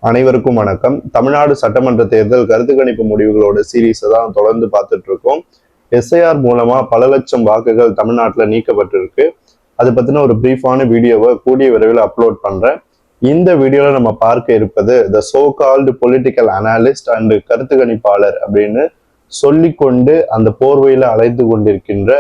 அனைவருக்கும் வணக்கம். தமிழ்நாடு சட்டமன்ற தேர்தல் கருத்து கணிப்பு முடிவுகளோட சீரீஸை தான் தொடர்ந்து பார்த்துட்டு இருக்கோம். எஸ்ஐஆர் மூலமா பல லட்சம் வாக்குகள் தமிழ்நாட்டில் நீக்கப்பட்டிருக்கு. அதை பத்தின ஒரு பிரீஃபான வீடியோவை கூடிய விரைவில் அப்லோட் பண்றேன். இந்த வீடியோல நம்ம பார்க்க இருப்பது த so called political analyst and கருத்து கணிப்பாளர் அப்படின்னு சொல்லிக்கொண்டு அந்த போர்வையில அழைத்து கொண்டிருக்கின்ற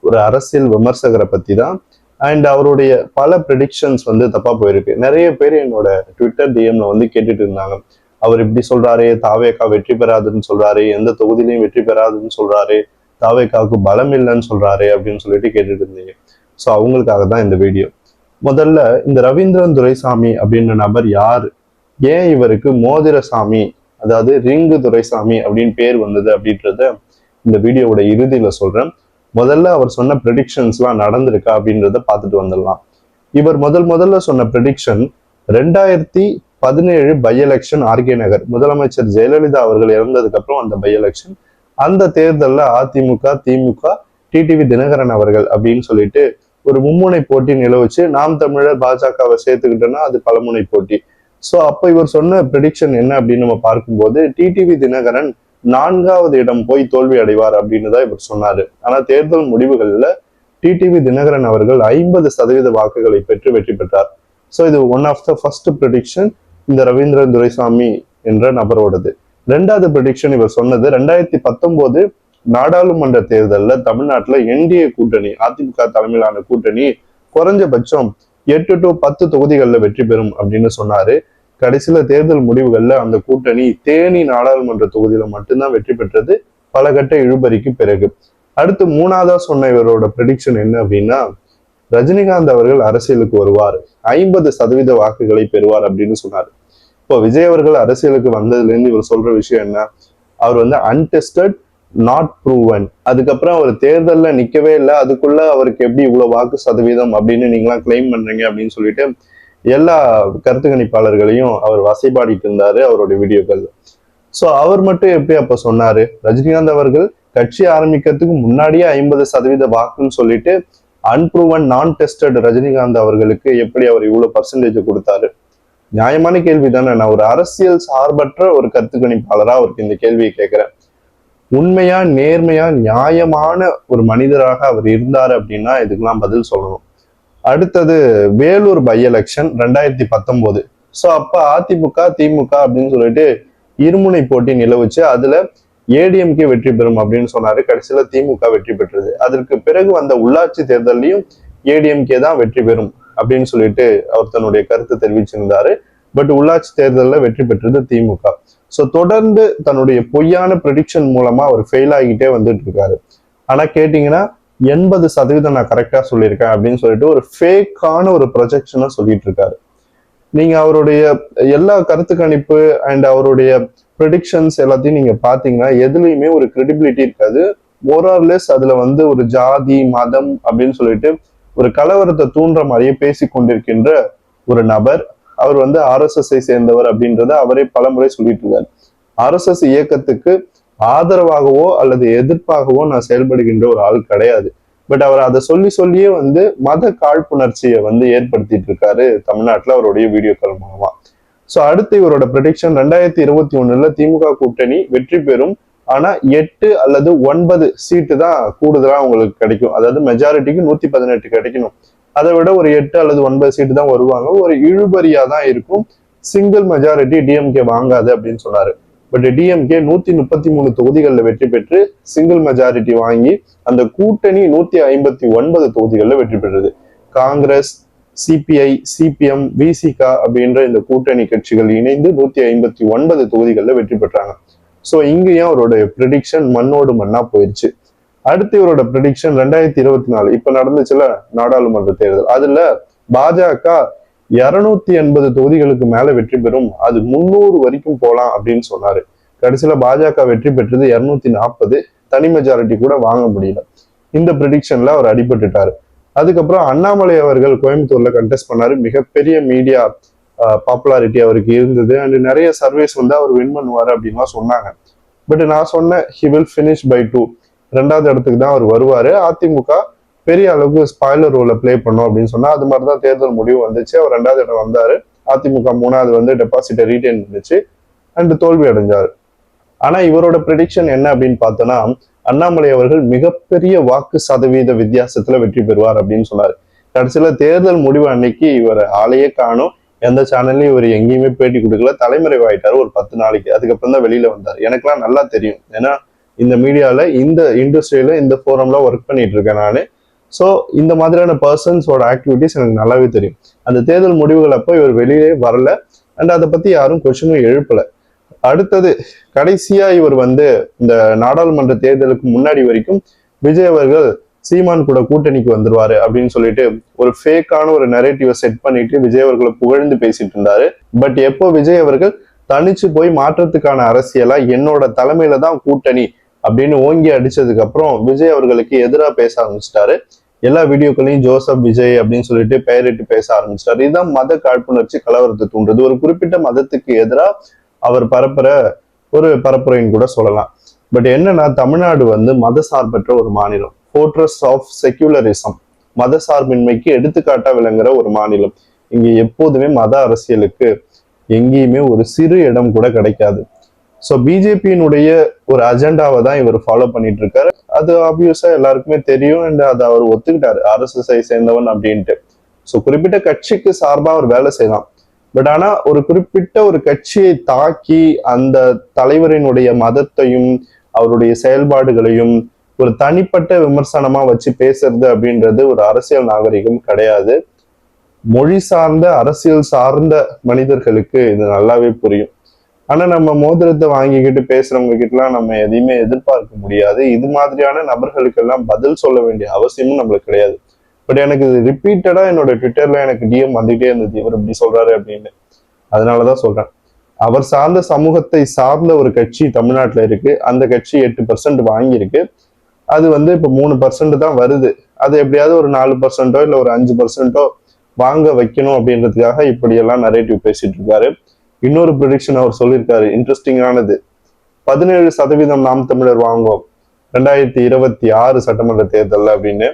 ஒரு அரசியல் விமர்சகரை பத்தி தான். அண்ட் அவருடைய பல ப்ரெடிக்ஷன்ஸ் தப்பா போயிருக்கு. நிறைய பேர் என்னோட ட்விட்டர் டிஎம்ல கேட்டுட்டு இருந்தாங்க, அவர் இப்படி சொல்றாரு, தாவேகா வெற்றி பெறாதுன்னு சொல்றாரு, எந்த தொகுதியிலையும் வெற்றி பெறாதுன்னு சொல்றாரு, தாவேகாவுக்கு பலம் இல்லைன்னு சொல்றாரு அப்படின்னு சொல்லிட்டு கேட்டுட்டு இருந்தீங்க. ஸோ அவங்களுக்காக தான் இந்த வீடியோ. முதல்ல இந்த ரவீந்திரன் துரைசாமி அப்படின்ற நபர் யாரு, ஏன் இவருக்கு மோதிரசாமி அதாவது ரிங்கு துரைசாமி அப்படின்னு பேர் வந்தது அப்படின்றத இந்த வீடியோவோட இறுதியில சொல்றேன். முதல்ல அவர் சொன்ன ப்ரெடிக்ஷன்ஸ்லாம் நடந்திருக்கா அப்படின்றத பார்த்துட்டு வந்துடலாம். இவர் முதல்ல சொன்ன ப்ரெடிக்ஷன் 2017 பை எலெக்ஷன் ஆர்கே நகர், முதலமைச்சர் ஜெயலலிதா அவர்கள் இறந்ததுக்கு அப்புறம் அந்த பை எலெக்ஷன். அந்த தேர்தலில் அதிமுக, திமுக, டிடிவி தினகரன் அவர்கள் அப்படின்னு சொல்லிட்டு ஒரு மும்முனை போட்டி நிலவுச்சு. நாம் தமிழர் பாஜகவை சேர்த்துக்கிட்டோம்னா அது பலமுனை போட்டி. ஸோ அப்போ இவர் சொன்ன ப்ரெடிக்ஷன் என்ன அப்படின்னு நம்ம பார்க்கும்போது, டிடிவி தினகரன் 4வது இடம் போய் தோல்வி அடைவார் அப்படின்னு தான் இவர் சொன்னாரு. ஆனா தேர்தல் முடிவுகள்ல டிடிவி தினகரன் அவர்கள் 50% வாக்குகளை பெற்று வெற்றி பெற்றார். ஸோ இது one of the first prediction இந்த ரவீந்திரன் துரைசாமி என்ற நபரோடது. 2வது ப்ரெடிக்ஷன் இவர் சொன்னது 2019 நாடாளுமன்ற தேர்தலில் தமிழ்நாட்டில் என்டிஏ கூட்டணி, அதிமுக தலைமையிலான கூட்டணி குறைஞ்சபட்சம் 8 to 10 தொகுதிகளில் வெற்றி பெறும் அப்படின்னு சொன்னாரு. கடைசியில தேர்தல் முடிவுகள்ல அந்த கூட்டணி தேனி நாடாளுமன்ற தொகுதியில மட்டும்தான் வெற்றி பெற்றது, பல கட்ட இழுபறிக்கு பிறகு. அடுத்து 3வதா சொன்ன இவரோட ப்ரெடிக்ஷன் என்ன அப்படின்னா, ரஜினிகாந்த் அவர்கள் அரசியலுக்கு வருவார், 50% வாக்குகளை பெறுவார் அப்படின்னு சொன்னார். இப்போ விஜய் அவர்கள் அரசியலுக்கு வந்ததுல இருந்து இவர் சொல்ற விஷயம் என்ன, அவர் அன்டெஸ்டட் நாட் ப்ரூவன். அதுக்கப்புறம் அவர் தேர்தல்ல நிக்கவே இல்லை, அதுக்குள்ள அவருக்கு எப்படி இவ்வளவு வாக்கு சதவீதம் அப்படின்னு நீங்களாம் கிளைம் பண்றீங்க அப்படின்னு சொல்லிட்டு எல்லா கருத்து கணிப்பாளர்களையும் அவர் வசைபாடிட்டு இருந்தாரு அவருடைய வீடியோக்கள். ஸோ அவர் மட்டும் எப்படி அப்ப சொன்னாரு, ரஜினிகாந்த் அவர்கள் கட்சி ஆரம்பிக்கிறதுக்கு முன்னாடியே 50% வாக்குன்னு சொல்லிட்டு அன்ப்ரூவன் நான் டெஸ்டட் ரஜினிகாந்த் அவர்களுக்கு எப்படி அவர் இவ்வளவு பர்சன்டேஜ் கொடுத்தாரு? நியாயமான கேள்வி தானே. நான் ஒரு அரசியல் சார்பற்ற ஒரு கருத்து கணிப்பாளரா அவருக்கு இந்த கேள்வியை கேட்கிறேன். உண்மையா, நேர்மையா, நியாயமான ஒரு மனிதராக அவர் இருந்தாரு அப்படின்னா இதுக்கெல்லாம் பதில் சொல்லணும். அடுத்தது வேலூர் பை எலெக்ஷன் 2019. ஸோ அப்ப அதிமுக, திமுக அப்படின்னு சொல்லிட்டு இருமுனை போட்டி நிலவுச்சு. அதுல ஏடிஎம்கே வெற்றி பெறும் அப்படின்னு சொன்னாரு. கடைசியில திமுக வெற்றி பெற்றது. அதற்கு பிறகு வந்த உள்ளாட்சி தேர்தலையும் ஏடிஎம்கே தான் வெற்றி பெறும் அப்படின்னு சொல்லிட்டு அவர் தன்னுடைய கருத்து தெரிவிச்சிருந்தாரு. பட் உள்ளாட்சி தேர்தலில் வெற்றி பெற்றது திமுக. ஸோ தொடர்ந்து தன்னுடைய பொய்யான ப்ரெடிக்ஷன் மூலமா அவர் ஃபெயில் ஆகிட்டே வந்துட்டு இருக்காரு. ஆனா கேட்டீங்கன்னா 80% நான் கரெக்டா சொல்லியிருக்கேன் அப்படின்னு சொல்லிட்டு ஒரு ஃபேக்கான ஒரு ப்ரொஜெக்ஷனை சொல்லிட்டு இருக்காரு. நீங்க அவருடைய எல்லா கருத்து கணிப்பு அண்ட் அவருடைய ப்ரெடிக்ஷன்ஸ் எல்லாத்தையும் நீங்க பாத்தீங்கன்னா எதுலையுமே ஒரு கிரெடிபிலிட்டி இருக்காது. மோரார்லெஸ் அதுல ஒரு ஜாதி, மதம் அப்படின்னு சொல்லிட்டு ஒரு கலவரத்தை தூண்டுற மாதிரியே பேசி கொண்டிருக்கின்ற ஒரு நபர். அவர் RSS சேர்ந்தவர் அப்படின்றத அவரே பலமுறை சொல்லிட்டு இருக்காரு. RSS இயக்கத்துக்கு ஆதரவாகவோ அல்லது எதிர்ப்பாகவோ நான் செயல்படுகின்ற ஒரு ஆள் கிடையாது. பட் அவர் அதை சொல்லியே மத காழ்ப்புணர்ச்சியை ஏற்படுத்திட்டு இருக்காரு தமிழ்நாட்டுல அவருடைய வீடியோக்கள் மூலமா. சோ அடுத்து இவரோட ப்ரெடிக்ஷன் 2021 திமுக கூட்டணி வெற்றி பெறும். ஆனா 8 அல்லது 9 சீட்டு தான் கூடுதலா உங்களுக்கு கிடைக்கும். அதாவது மெஜாரிட்டிக்கு 118 கிடைக்கணும். அதை விட ஒரு 8 அல்லது 9 சீட்டு தான் வருவாங்க. ஒரு இழுபறியா தான் இருக்கும். சிங்கிள் மெஜாரிட்டி டிஎம்கே வாங்காது அப்படின்னு சொன்னாரு. பட் டிஎம்கே 133 தொகுதிகளில் வெற்றி பெற்று சிங்கிள் மெஜாரிட்டி வாங்கி அந்த கூட்டணி 159 தொகுதிகளில் வெற்றி பெற்றது. காங்கிரஸ், சிபிஐ, சிபிஎம், விசிகா அப்படின்ற இந்த கூட்டணி கட்சிகள் இணைந்து 159 தொகுதிகளில் வெற்றி பெற்றாங்க. ஸோ இங்கேயும் அவரோட ப்ரெடிக்ஷன் மண்ணோடு மண்ணா போயிடுச்சு. அடுத்து இவரோட ப்ரெடிக்ஷன் 2024 இப்ப நடந்துச்சுல நாடாளுமன்ற தேர்தல், அதுல பாஜக 280 தொகுதிகளுக்கு மேல வெற்றி பெறும், அது 300 வரைக்கும் போலாம் அப்படின்னு சொன்னாரு. கடைசியில பாஜக வெற்றி பெற்றது 240, தனி மெஜாரிட்டி கூட வாங்க முடியல. இந்த ப்ரெடிக்ஷன்ல அவர் அடிபட்டுட்டாரு. அதுக்கப்புறம் அண்ணாமலை அவர்கள் கோயம்புத்தூர்ல கண்டெஸ்ட் பண்ணாரு. மிகப்பெரிய மீடியா பாப்புலாரிட்டி அவருக்கு இருந்தது. அண்ட் நிறைய சர்வேஸ் அவர் வின் பண்ணுவாரு அப்படின்லாம் சொன்னாங்க. பட் நான் சொன்னேன் he will finish by 2. 2வது இடத்துக்கு தான் அவர் வருவாரு. அதிமுக பெரிய அளவுக்கு ஸ்பாய்லர் ரோலை பிளே பண்ணும் அப்படின்னு சொன்னா அது மாதிரிதான் தேர்தல் முடிவு வந்துச்சு. அவர் 2வது இடம் வந்தாரு. அதிமுக 3வது டெபாசிட்டை ரீடைன் பண்ணிச்சு அண்ட் தோல்வி அடைஞ்சாரு. ஆனா இவரோட ப்ரெடிக்ஷன் என்ன அப்படின்னு பார்த்தோம்னா, அண்ணாமலை அவர்கள் மிகப்பெரிய வாக்கு சதவீத வித்தியாசத்துல வெற்றி பெறுவார் அப்படின்னு சொன்னாரு. கடைசியில தேர்தல் முடிவு அன்னைக்கு இவர் ஆளையே காணும், எந்த சேனல்லையும் இவர் எங்கேயுமே பேட்டி கொடுக்கல, தலைமறைவாயிட்டாரு ஒரு 10 நாளைக்கு. அதுக்கப்புறம் தான் வெளியில வந்தார். எனக்குலாம் நல்லா தெரியும், ஏன்னா இந்த மீடியால இந்த இண்டஸ்ட்ரியில இந்த ஃபோரம்ல ஒர்க் பண்ணிட்டு இருக்கேன் நான். ஸோ இந்த மாதிரியான பர்சன்ஸோட ஆக்டிவிட்டிஸ் எனக்கு நல்லாவே தெரியும். அந்த தேர்தல் முடிவுகள் அப்போ இவர் வெளியே வரல அண்ட் அதை பத்தி யாரும் கொஸ்டினும் எழுப்பல. அடுத்தது கடைசியா இவர் இந்த நாடாளுமன்ற தேர்தலுக்கு முன்னாடி வரைக்கும் விஜய் அவர்கள் சீமான் கூட கூட்டணிக்கு வந்துருவாரு அப்படின்னு சொல்லிட்டு ஒரு ஃபேக்கான ஒரு நரேட்டிவை செட் பண்ணிட்டு விஜய் அவர்களை புகழ்ந்து பேசிட்டு இருந்தாரு. பட் எப்போ விஜய் அவர்கள் தனிச்சு போய் மாற்றத்துக்கான அரசியலா என்னோட தலைமையில தான் கூட்டணி அப்படின்னு ஓங்கி அடிச்சதுக்கு அப்புறம் விஜய் அவர்களுக்கு எதிராக பேச ஆரம்பிச்சிட்டாரு. எல்லா வீடியோக்களையும் ஜோசப் விஜய் அப்படின்னு சொல்லிட்டு பெயரிட்டு பேச ஆரம்பிச்சிட்டாரு. இதுதான் மத காழ்ப்புணர்ச்சி கலவரத்தை தூண்டுறது. ஒரு குறிப்பிட்ட மதத்துக்கு எதிராக அவர் பரப்புற ஒரு பரப்புரைன்னு கூட சொல்லலாம். பட் என்னன்னா, தமிழ்நாடு மத சார்பற்ற ஒரு மாநிலம், ஃபோர்ட்ரஸ் ஆஃப் செக்யூலரிசம், மத சார்பின்மைக்கு எடுத்துக்காட்டா விளங்குற ஒரு மாநிலம். இங்க எப்போதுமே மத அரசியலுக்கு எங்கேயுமே ஒரு சிறு இடம் கூட கிடைக்காது. ஸோ பிஜேபியினுடைய ஒரு அஜெண்டாவை தான் இவர் ஃபாலோ பண்ணிட்டு இருக்காரு. அது ஆப்வியஸா எல்லாருக்குமே தெரியும் அண்ட் அதை அவர் ஒத்துக்கிட்டாரு, RSSஐ சேர்ந்தவன் அப்படின்ட்டு. ஸோ குறிப்பிட்ட கட்சிக்கு சார்பா அவர் வேலை செய்யலாம். பட் ஆனா ஒரு குறிப்பிட்ட ஒரு கட்சியை தாக்கி அந்த தலைவரினுடைய மதத்தையும் அவருடைய செயல்பாடுகளையும் ஒரு தனிப்பட்ட விமர்சனமா வச்சு பேசுறது அப்படின்றது ஒரு அரசியல் நாகரிகம் கிடையாது. மொழி சார்ந்த அரசியல் சார்ந்த மனிதர்களுக்கு இது நல்லாவே புரியும். ஆனா நம்ம மோதிரத்தை வாங்கிக்கிட்டு பேசுறவங்க கிட்டலாம் நம்ம எதையுமே எதிர்பார்க்க முடியாது. இது மாதிரியான நபர்களுக்கெல்லாம் பதில் சொல்ல வேண்டிய அவசியமும் நம்மளுக்கு கிடையாது. பட் எனக்கு இது ரிப்பீட்டடா என்னோட ட்விட்டர்ல எனக்கு டிஎம் வந்துகிட்டே இருந்தது, இவர் இப்படி சொல்றாரு அப்படின்னு. அதனாலதான் சொல்றேன், அவர் சார்ந்த சமூகத்தை சார்ந்த ஒரு கட்சி தமிழ்நாட்டுல இருக்கு. அந்த கட்சி 8% வாங்கியிருக்கு. அது இப்ப 3% தான் வருது. அது எப்படியாவது ஒரு 4% இல்ல ஒரு 5% வாங்க வைக்கணும் அப்படின்றதுக்காக இப்படியெல்லாம் நரேட்டிவ் பேசிட்டு இருக்காரு. இன்னொரு ப்ரெடிக்ஷன் அவர் சொல்லியிருக்காரு, இன்ட்ரெஸ்டிங்கானது. 17% நாம் தமிழர் வாங்குவோம் 2026 சட்டமன்ற தேர்தல் அப்படின்னு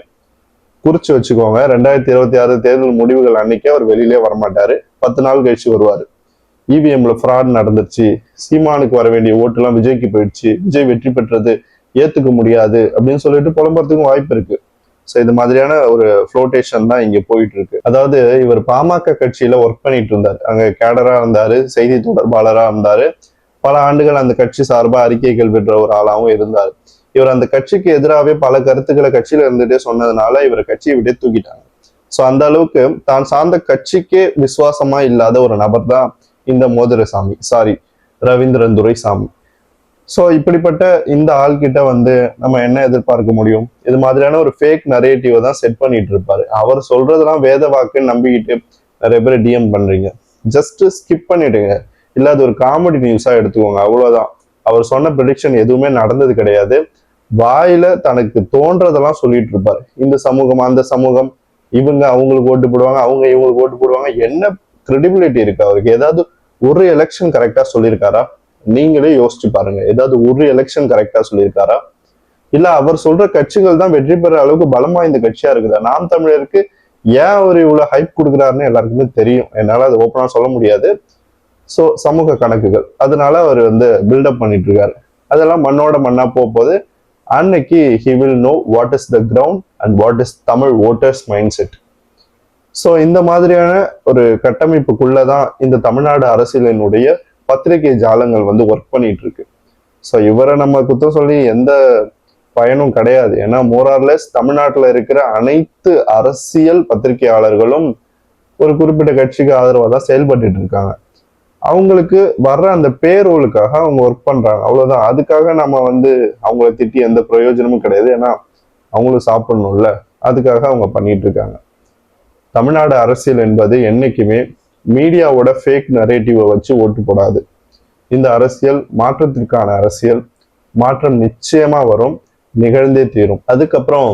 குறிச்சு வச்சுக்கோங்க. 2026 தேர்தல் முடிவுகள் அன்னைக்கு அவர் வெளியிலே வரமாட்டாரு. 10 நாள் கழிச்சு வருவாரு. இவிஎம்ல ஃப்ராட் நடந்துருச்சு, சீமானுக்கு வர வேண்டிய ஓட்டுலாம் விஜய்க்கு போயிடுச்சு, விஜய் வெற்றி பெற்றது ஏத்துக்க முடியாது அப்படின்னு சொல்லிட்டு புலம்புறதுக்கும் வாய்ப்பு இருக்கு. ஸோ இது மாதிரியான ஒரு ஃப்ளோட்டேஷன் தான் இங்க போயிட்டு இருக்கு. அதாவது இவர் பாமக கட்சியில ஒர்க் பண்ணிட்டு இருந்தார், அங்க கேடரா இருந்தாரு, செய்தி தொடர்பாளரா இருந்தாரு, பல ஆண்டுகள் அந்த கட்சி சார்பா அறிக்கைகள் விடுற ஒரு ஆளாகவும் இருந்தார். இவர் அந்த கட்சிக்கு எதிராகவே பல கருத்துக்களை கட்சியில இருந்துட்டே சொன்னதுனால இவர் கட்சியை விட்டு தூக்கிட்டாங்க. ஸோ அந்த அளவுக்கு தான் சார்ந்த கட்சிக்கே விசுவாசமா இல்லாத ஒரு நபர் தான் இந்த மோதிரசாமி, ரவீந்திரன் துரைசாமி. ஸோ இப்படிப்பட்ட இந்த ஆள்கிட்ட நம்ம என்ன எதிர்பார்க்க முடியும்? இது மாதிரியான ஒரு ஃபேக் நரேட்டிவை தான் செட் பண்ணிட்டு இருப்பாரு. அவர் சொல்றதெல்லாம் வேத வாக்குன்னு நம்பிக்கிட்டு நிறைய பேர் டிஎம் பண்றீங்க. ஜஸ்ட் ஸ்கிப் பண்ணிடுங்க, இல்ல அது ஒரு காமெடி நியூஸா எடுத்துக்கோங்க, அவ்வளவுதான். அவர் சொன்ன ப்ரெடிக்ஷன் எதுவுமே நடந்தது கிடையாது. வாயில தனக்கு தோன்றதெல்லாம் சொல்லிட்டு இருப்பாரு. இந்த சமூகம் அந்த சமூகம், இவங்க அவங்களுக்கு ஓட்டு போடுவாங்க, அவங்க இவங்களுக்கு ஓட்டு போடுவாங்க. என்ன கிரெடிபிலிட்டி இருக்கு அவருக்கு? ஏதாவது ஒரு எலெக்ஷன் கரெக்டா சொல்லியிருக்காரா? நீங்களே யோசிச்சு பாருங்க, ஏதாவது ஒரு எலெக்ஷன் கரெக்டா சொல்லியிருக்காரா? இல்ல அவர் சொல்ற கட்சிகள் தான் வெற்றி பெற அளவுக்கு பலம் வாய்ந்த கட்சியா இருக்குதா? நாம் தமிழருக்கு ஏன் அவர் இவ்வளவு ஹைப் கொடுக்குறாருன்னு எல்லாருக்குமே தெரியும். என்னால அது ஓப்பனா சொல்ல முடியாது. ஸோ சமூக கணக்குகள், அதனால அவர் பில்டப் பண்ணிட்டு இருக்காரு. அதெல்லாம் மண்ணோட மண்ணா போகும்போது அன்னைக்கு he will know what is the ground and what is Tamil voters mindset. So இந்த மாதிரியான ஒரு கட்டமைப்புக்குள்ளதான் இந்த தமிழ்நாடு அரசியலினுடைய பத்திரிகை ஜாலங்கள் ஒர்க் பண்ணிட்டு இருக்கு. ஸோ இவரை நம்ம குத்தம் சொல்லி எந்த பயனும் கிடையாது. ஏன்னா மோரார்லெஸ் தமிழ்நாட்டில் இருக்கிற அனைத்து அரசியல் பத்திரிகையாளர்களும் ஒரு குறிப்பிட்ட கட்சிக்கு ஆதரவாக தான் செயல்பட்டு இருக்காங்க. அவங்களுக்கு வர்ற அந்த பேரோலுக்காக அவங்க ஒர்க் பண்றாங்க, அவ்வளவுதான். அதுக்காக நம்ம அவங்கள திட்டி எந்த பிரயோஜனமும் கிடையாது. ஏன்னா அவங்களும் சாப்பிடணும்ல, அதுக்காக அவங்க பண்ணிட்டு இருக்காங்க. தமிழ்நாடு அரசியல் என்பது என்னைக்குமே மீடியாவோட ஃபேக் நரேட்டிவை வச்சு ஓட்டு போடாது. இந்த அரசியல் மாற்றத்திற்கான அரசியல். மாற்றம் நிச்சயமா வரும், நிகழ்ந்தே தீரும். அதுக்கப்புறம்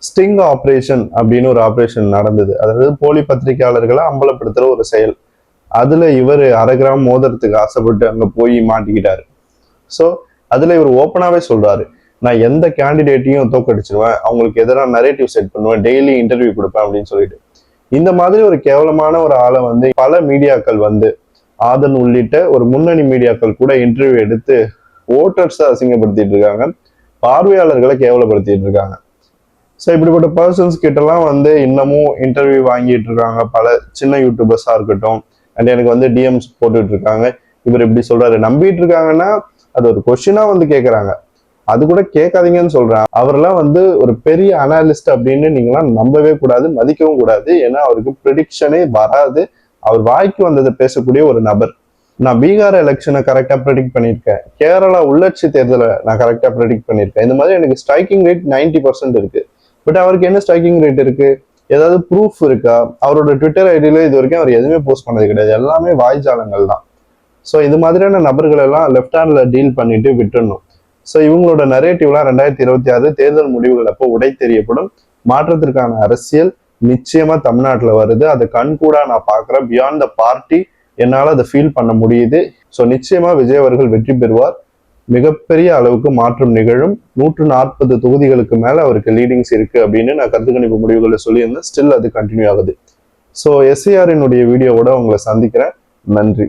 ஸ்டிங் ஆப்ரேஷன் அப்படின்னு ஒரு ஆப்ரேஷன் நடந்தது. அதாவது போலி பத்திரிகையாளர்களை அம்பலப்படுத்துற ஒரு செயல். அதுல இவர் 1/2 கிராம் மோதிரத்துக்கு ஆசைப்பட்டு அங்க போய் மாட்டிக்கிட்டாரு. ஸோ அதுல இவர் ஓப்பனாவே சொல்றாரு, நான் எந்த கேண்டிடேட்டையும் தோக்கடிச்சிருவேன், அவங்களுக்கு எதிராக நரேட்டிவ் செட் பண்ணுவேன், டெய்லி இன்டர்வியூ கொடுப்பேன் அப்படின்னு சொல்லிட்டு. இந்த மாதிரி ஒரு கேவலமான ஒரு ஆளை வந்து பல மீடியாக்கள் வந்து ஆதன் உள்ளிட்ட ஒரு முன்னணி மீடியாக்கள் கூட இன்டர்வியூ எடுத்து ஓட்டர்ஸை அசிங்கப்படுத்திட்டு இருக்காங்க, பார்வையாளர்களை கேவலப்படுத்திட்டு இருக்காங்க. ஸோ இப்படிப்பட்ட பர்சன்ஸ் கிட்டலாம் வந்து இன்னமும் இன்டர்வியூ வாங்கிட்டு இருக்காங்க பல சின்ன யூடியூபர்ஸா இருக்கட்டும். அண்ட் எனக்கு வந்து டிஎம்ஸ் போட்டுட்டு இருக்காங்க, இவர் இப்படி சொல்றாரு நம்பிட்டு இருக்காங்கன்னா அது ஒரு கொஸ்டினா வந்து கேட்கறாங்க. அது கூட கேட்காதீங்கன்னு சொல்றேன். அவரெல்லாம் வந்து ஒரு பெரிய அனாலிஸ்ட் அப்படின்னு நீங்களாம் நம்பவே கூடாது, மதிக்கவும் கூடாது. ஏன்னா அவருக்கு ப்ரெடிக்ஷனே வராது. அவர் வாய்க்கு வந்ததை பேசக்கூடிய ஒரு நபர். நான் பீகார் எலெக்ஷனை கரெக்டா ப்ரெடிக்ட் பண்ணியிருக்கேன், கேரளா உள்ளாட்சி தேர்தலை நான் கரெக்டா ப்ரெடிக்ட் பண்ணியிருக்கேன். இந்த மாதிரி எனக்கு ஸ்ட்ரைக்கிங் ரேட் 90% இருக்கு. பட் அவருக்கு என்ன ஸ்ட்ரைக்கிங் ரேட் இருக்கு? ஏதாவது ப்ரூஃப் இருக்கா? அவரோட ட்விட்டர் ஐடியில இது வரைக்கும் அவர் எதுவுமே போஸ்ட் பண்ணது கிடையாது, எல்லாமே வாய்ஜாலங்கள் தான். ஸோ இது மாதிரியான நபர்கள் எல்லாம் லெஃப்ட் ஹேண்ட்ல டீல் பண்ணிட்டு விட்டுடணும். ஸோ இவங்களோட நரேட்டிவ்லாம் 2026 தேர்தல் முடிவுகள் அப்போ உடை தெரியப்படும். மாற்றத்திற்கான அரசியல் நிச்சயமா தமிழ்நாட்டில் வருது. அதை கண்கூடா நான் பார்க்குறேன். பியாண்ட் த பார்ட்டி என்னால் அதை ஃபீல் பண்ண முடியுது. ஸோ நிச்சயமா விஜய் அவர்கள் வெற்றி பெறுவார். மிகப்பெரிய அளவுக்கு மாற்றம் நிகழும். 140 தொகுதிகளுக்கு மேல அவருக்கு லீடிங்ஸ் இருக்கு அப்படின்னு நான் கருத்து கணிப்பு முடிவுகளை சொல்லியிருந்தேன். ஸ்டில் அது கண்டினியூ ஆகுது. ஸோ எஸ்ஏஆரினுடைய வீடியோவோட உங்களை சந்திக்கிறேன். நன்றி.